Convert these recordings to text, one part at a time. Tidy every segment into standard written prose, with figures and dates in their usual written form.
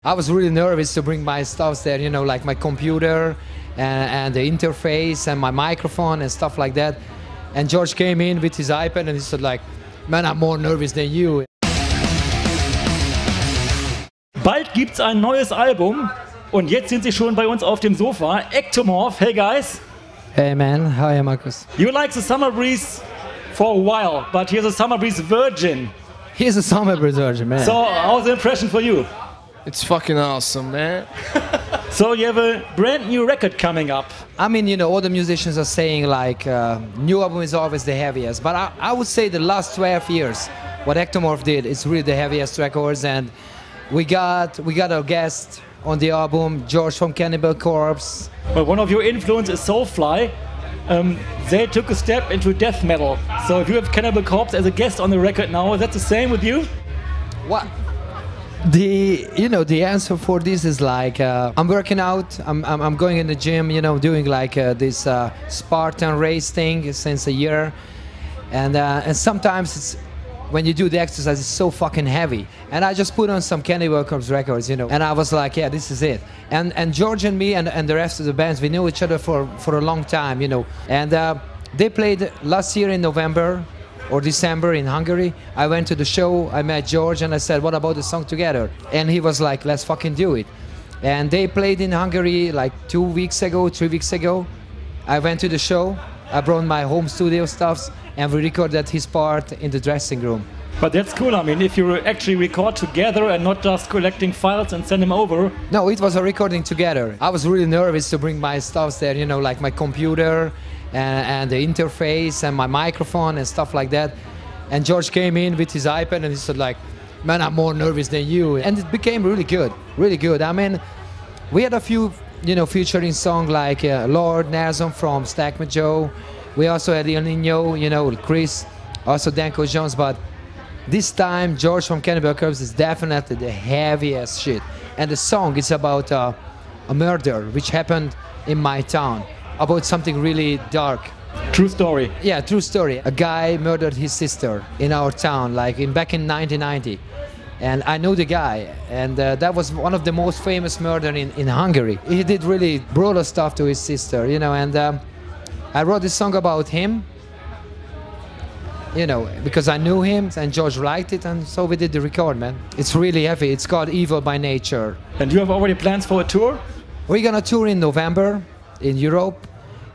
I was really nervous to bring my stuff there, you know, like my computer and the interface and my microphone and stuff like that. And George came in with his iPad and he said like, man, I'm more nervous than you. Bald gibt's ein neues Album und jetzt sind sie schon bei uns auf dem Sofa. Ektomorf, hey guys. Hey man, hi Markus. You like the Summer Breeze for a while, but here's a Summer Breeze Virgin. Here's a Summer Breeze Virgin, man. So how's the impression for you? It's fucking awesome, man. So you have a brand new record coming up. I mean, you know, all the musicians are saying like new album is always the heaviest, but I would say the last 12 years, what Ektomorf did is really the heaviest records, and we got a guest on the album, George from Cannibal Corpse. Well, one of your influence is Soulfly. They took a step into death metal. So if you have Cannibal Corpse as a guest on the record now, is that the same with you? What? The answer for this is like I'm working out. I'm going in the gym. You know, doing like this Spartan race thing since a year, and sometimes it's when you do the exercise, it's so fucking heavy. And I just put on some Cannibal Corpse records, you know, and I was like, yeah, this is it. And George and me and the rest of the bands, we knew each other for a long time, you know. And they played last year in November or December in Hungary. I went to the show, I met George and I said, what about the song Together? And he was like, let's fucking do it. And they played in Hungary like 3 weeks ago. I went to the show, I brought my home studio stuffs and we recorded his part in the dressing room. But that's cool, I mean, if you actually record together and not just collecting files and send them over. No, it was a recording together. I was really nervous to bring my stuff there, you know, like my computer and the interface and my microphone and stuff like that. And George came in with his iPad and he said like, man, I'm more nervous than you. And it became really good, really good. I mean, we had a few, you know, featuring songs like Lord, Narzon from Stack Joe. We also had El Nino, you know, Chris, also Danko Jones, but this time George from Cannibal Corpse is definitely the heaviest shit. And the song is about a murder which happened in my town, about something really dark. True story. Yeah, true story. A guy murdered his sister in our town, like back in 1990. And I know the guy, and that was one of the most famous murders in Hungary. He did really brutal stuff to his sister, you know, and I wrote this song about him, you know, because I knew him and George liked it, and so we did the record, man. It's really heavy. It's called Evil by Nature. And you have already plans for a tour? We're gonna tour in November in Europe.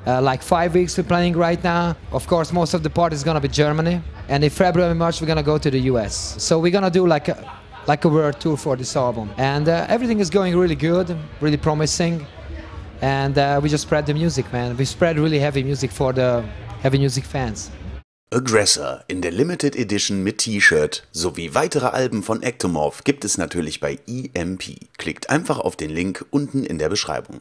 Like 5 weeks we're planning right now. Of course, most of the part is gonna be Germany. And in February, March, we're gonna go to the US. So we're gonna do like a world tour for this album. And everything is going really good, really promising. And we just spread the music, man. We spread really heavy music for the heavy music fans. Aggressor in der Limited Edition mit T-Shirt sowie weitere Alben von Ektomorf gibt es natürlich bei EMP. Klickt einfach auf den Link unten in der Beschreibung.